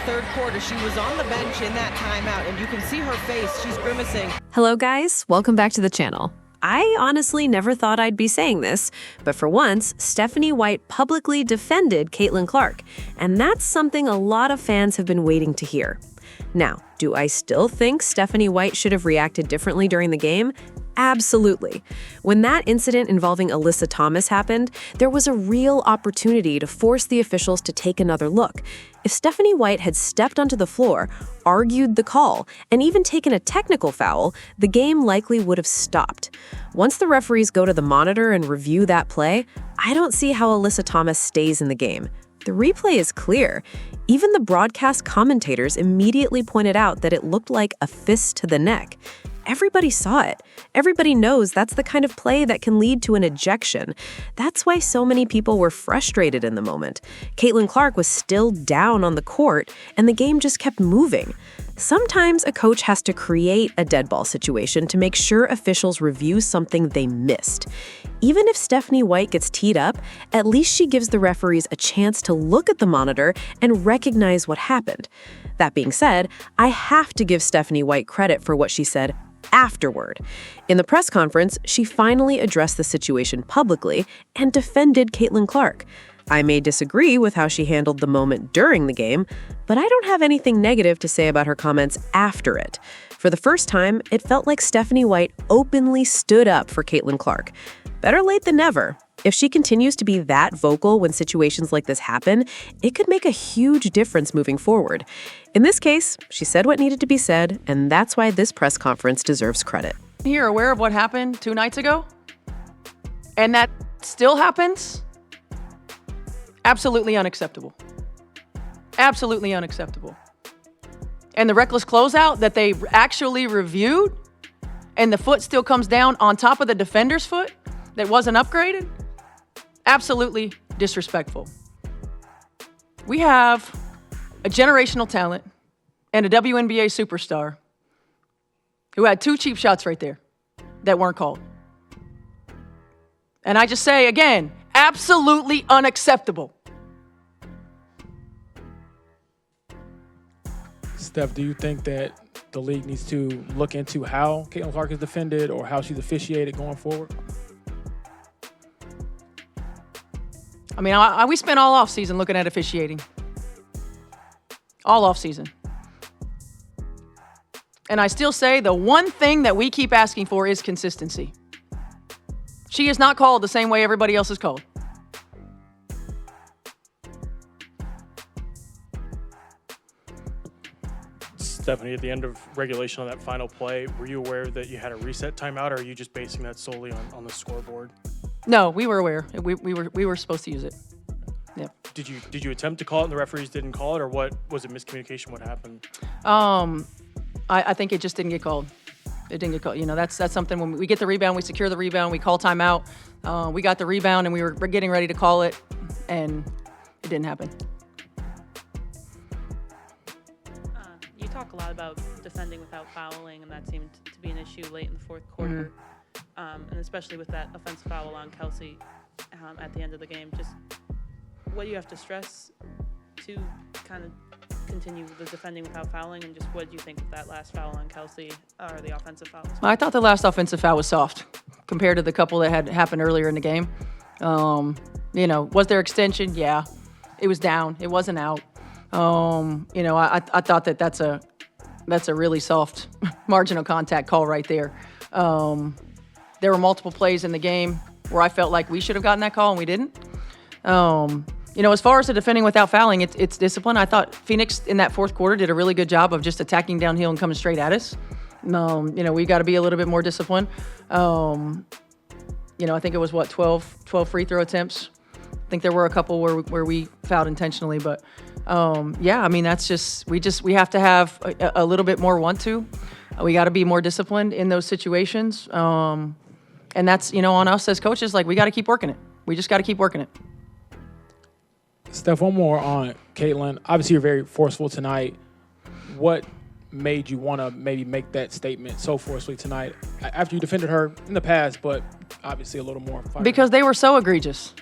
third quarter. She was on the bench in that timeout, and you can see her face. She's grimacing. Hello, guys. Welcome back to the channel. I honestly never thought I'd be saying this, but for once, Stephanie White publicly defended Caitlin Clark, and that's something a lot of fans have been waiting to hear. Now, do I still think Stephanie White should have reacted differently during the game? Absolutely. When that incident involving Alyssa Thomas happened, there was a real opportunity to force the officials to take another look. If Stephanie White had stepped onto the floor, argued the call, and even taken a technical foul, the game likely would have stopped. Once the referees go to the monitor and review that play, I don't see how Alyssa Thomas stays in the game. The replay is clear. Even the broadcast commentators immediately pointed out that it looked like a fist to the neck. Everybody saw it. Everybody knows that's the kind of play that can lead to an ejection. That's why so many people were frustrated in the moment. Caitlin Clark was still down on the court, and the game just kept moving. Sometimes a coach has to create a dead ball situation to make sure officials review something they missed. Even if Stephanie White gets teed up, at least she gives the referees a chance to look at the monitor and recognize what happened. That being said, I have to give Stephanie White credit for what she said afterward. In the press conference, she finally addressed the situation publicly and defended Caitlin Clark. I may disagree with how she handled the moment during the game, but I don't have anything negative to say about her comments after it. For the first time, it felt like Stephanie White openly stood up for Caitlin Clark. Better late than never. If she continues to be that vocal when situations like this happen, it could make a huge difference moving forward. In this case, she said what needed to be said, and that's why this press conference deserves credit. You're aware of what happened 2 nights ago? And that still happens? Absolutely unacceptable. Absolutely unacceptable. And the reckless closeout that they actually reviewed, and the foot still comes down on top of the defender's foot that wasn't upgraded? Absolutely disrespectful. We have a generational talent and a WNBA superstar who had 2 cheap shots right there that weren't called. And I just say again, absolutely unacceptable. Steph, do you think that the league needs to look into how Caitlin Clark is defended or how she's officiated going forward? I mean, we spent all offseason looking at officiating. All offseason. And I still say the one thing that we keep asking for is consistency. She is not called the same way everybody else is called. Stephanie, at the end of regulation on that final play, were you aware that you had a reset timeout, or are you just basing that solely on the scoreboard? No, we were aware. We were supposed to use it. Yeah. Did you attempt to call it and the referees didn't call it, or what was it, miscommunication? What happened? I think it just didn't get called. It didn't get called. You know, that's something when we get the rebound, we secure the rebound, we call timeout. We got the rebound and we were getting ready to call it, and it didn't happen. You talk a lot about defending without fouling, and that seemed to be an issue late in the fourth quarter, and especially with that offensive foul on Kelsey at the end of the game. Just what do you have to stress to kind of continue the defending without fouling, and just what do you think of that last foul on Kelsey, or the offensive foul? I thought the last offensive foul was soft compared to the couple that had happened earlier in the game. You know, was there extension? Yeah. It was down. It wasn't out. You know, I thought that's a really soft marginal contact call right there. There were multiple plays in the game where I felt like we should have gotten that call and we didn't. You know, as far as the defending without fouling, it's discipline. I thought Phoenix in that fourth quarter did a really good job of just attacking downhill and coming straight at us. You know, we got to be a little bit more disciplined. You know, I think it was 12 free throw attempts. I think there were a couple where we fouled intentionally, but yeah, I mean, that's just we have to have a little bit more want to. We got to be more disciplined in those situations. And that's, you know, on us as coaches, like we got to keep working it. We just got to keep working it. Steph, one more on Caitlin. Obviously, you're very forceful tonight. What made you want to maybe make that statement so forcefully tonight after you defended her in the past, but obviously a little more fire? Because they were so egregious.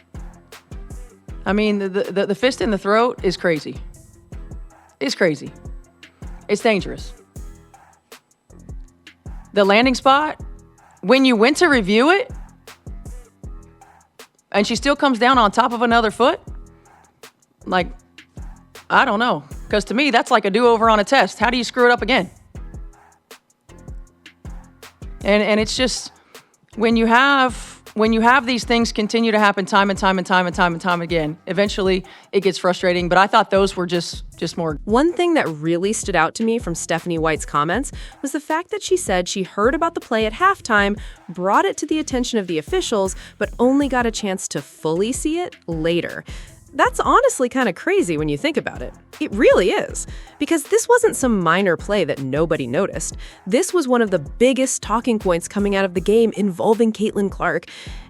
I mean, the fist in the throat is crazy. is crazy. It's dangerous. The landing spot, when you went to review it, and she still comes down on top of another foot, like, I don't know. Because to me, that's like a do-over on a test. How do you screw it up again? And it's just, when you have these things continue to happen time and time again, eventually it gets frustrating. But I thought those were just more. One thing that really stood out to me from Stephanie White's comments was the fact that she said she heard about the play at halftime, brought it to the attention of the officials, but only got a chance to fully see it later. That's honestly kind of crazy when you think about it. It really is. Because this wasn't some minor play that nobody noticed. This was one of the biggest talking points coming out of the game involving Caitlin Clark.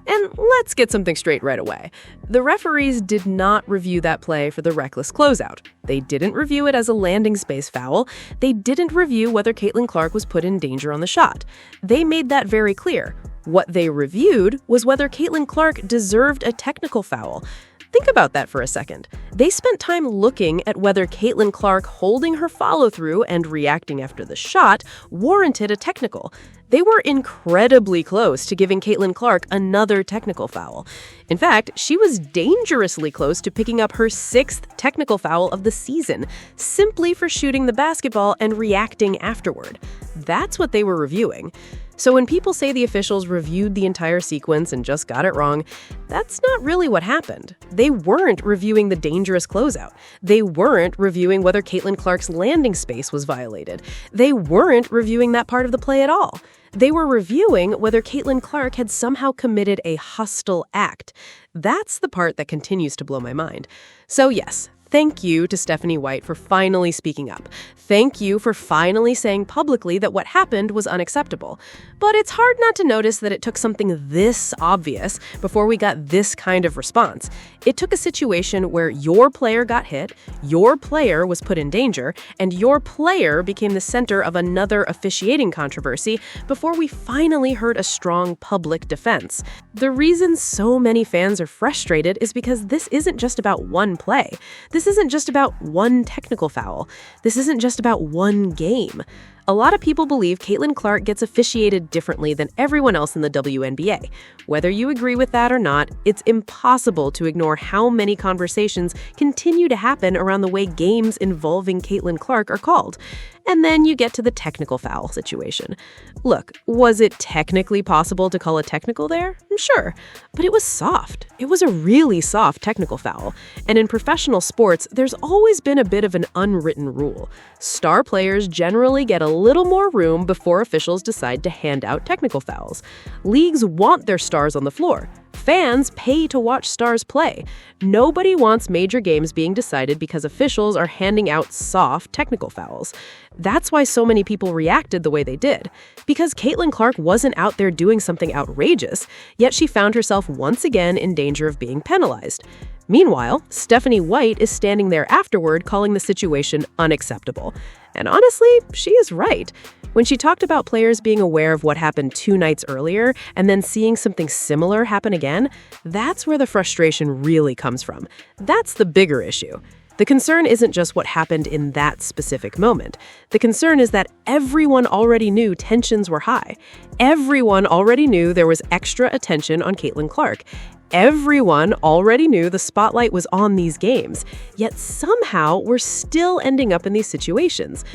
And let's get something straight right away. The referees did not review that play for the reckless closeout. They didn't review it as a landing space foul. They didn't review whether Caitlin Clark was put in danger on the shot. They made that very clear. What they reviewed was whether Caitlin Clark deserved a technical foul. Think about that for a second. They spent time looking at whether Caitlin Clark holding her follow-through and reacting after the shot warranted a technical. They were incredibly close to giving Caitlin Clark another technical foul. In fact, she was dangerously close to picking up her 6th technical foul of the season, simply for shooting the basketball and reacting afterward. That's what they were reviewing. So when people say the officials reviewed the entire sequence and just got it wrong, that's not really what happened. They weren't reviewing the dangerous closeout. They weren't reviewing whether Caitlin Clark's landing space was violated. They weren't reviewing that part of the play at all. They were reviewing whether Caitlin Clark had somehow committed a hostile act. That's the part that continues to blow my mind. So yes, thank you to Stephanie White for finally speaking up. Thank you for finally saying publicly that what happened was unacceptable. But it's hard not to notice that it took something this obvious before we got this kind of response. It took a situation where your player got hit, your player was put in danger, and your player became the center of another officiating controversy before we finally heard a strong public defense. The reason so many fans are frustrated is because this isn't just about one play. This isn't just about one technical foul. This isn't just about one game. A lot of people believe Caitlin Clark gets officiated differently than everyone else in the WNBA. Whether you agree with that or not, it's impossible to ignore how many conversations continue to happen around the way games involving Caitlin Clark are called. And then you get to the technical foul situation. Look, was it technically possible to call a technical there? Sure, but it was soft. It was a really soft technical foul. And in professional sports, there's always been a bit of an unwritten rule. Star players generally get a little more room before officials decide to hand out technical fouls. Leagues want their stars on the floor. Fans pay to watch stars play. Nobody wants major games being decided because officials are handing out soft technical fouls. That's why so many people reacted the way they did. Because Caitlin Clark wasn't out there doing something outrageous, yet she found herself once again in danger of being penalized. Meanwhile, Stephanie White is standing there afterward calling the situation unacceptable. And honestly, she is right. When she talked about players being aware of what happened 2 nights earlier and then seeing something similar happen again, that's where the frustration really comes from. That's the bigger issue. The concern isn't just what happened in that specific moment. The concern is that everyone already knew tensions were high. Everyone already knew there was extra attention on Caitlin Clark. Everyone already knew the spotlight was on these games, yet somehow we're still ending up in these situations.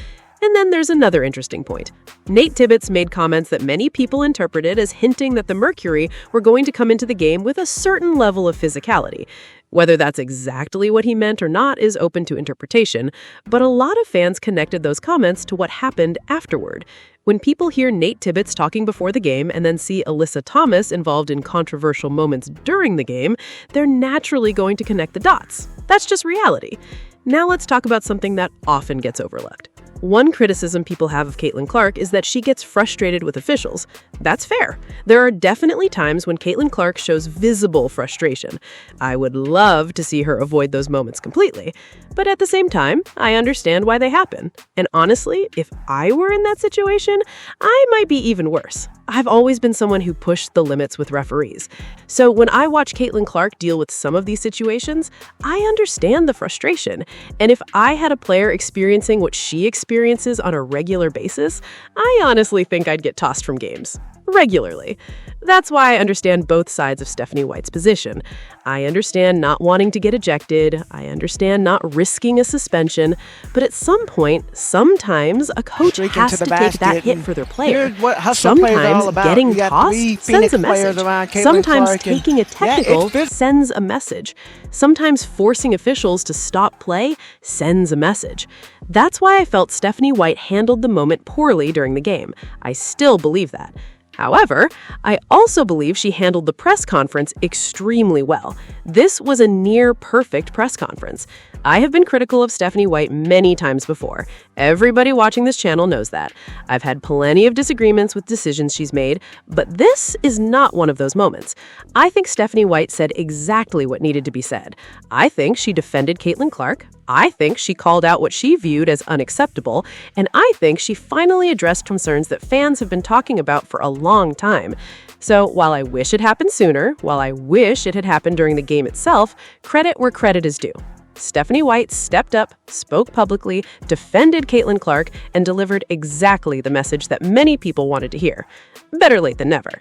And then there's another interesting point. Nate Tibbetts made comments that many people interpreted as hinting that the Mercury were going to come into the game with a certain level of physicality. Whether that's exactly what he meant or not is open to interpretation, but a lot of fans connected those comments to what happened afterward. When people hear Nate Tibbetts talking before the game and then see Alyssa Thomas involved in controversial moments during the game, they're naturally going to connect the dots. That's just reality. Now let's talk about something that often gets overlooked. One criticism people have of Caitlin Clark is that she gets frustrated with officials. That's fair. There are definitely times when Caitlin Clark shows visible frustration. I would love to see her avoid those moments completely. But at the same time, I understand why they happen. And honestly, if I were in that situation, I might be even worse. I've always been someone who pushed the limits with referees. So when I watch Caitlin Clark deal with some of these situations, I understand the frustration. And if I had a player experiencing what she experiences on a regular basis, I honestly think I'd get tossed from games. Regularly. That's why I understand both sides of Stephanie White's position. I understand not wanting to get ejected. I understand not risking a suspension. But at some point, sometimes a coach has to take that hit for their player. Sometimes getting tossed sends a message. Sometimes taking a technical sends a message. Sometimes forcing officials to stop play sends a message. That's why I felt Stephanie White handled the moment poorly during the game. I still believe that. However, I also believe she handled the press conference extremely well. This was a near-perfect press conference. I have been critical of Stephanie White many times before. Everybody watching this channel knows that. I've had plenty of disagreements with decisions she's made, but this is not one of those moments. I think Stephanie White said exactly what needed to be said. I think she defended Caitlin Clark. I think she called out what she viewed as unacceptable, and I think she finally addressed concerns that fans have been talking about for a long time. So while I wish it happened sooner, while I wish it had happened during the game itself, credit where credit is due. Stephanie White stepped up, spoke publicly, defended Caitlin Clark, and delivered exactly the message that many people wanted to hear. Better late than never.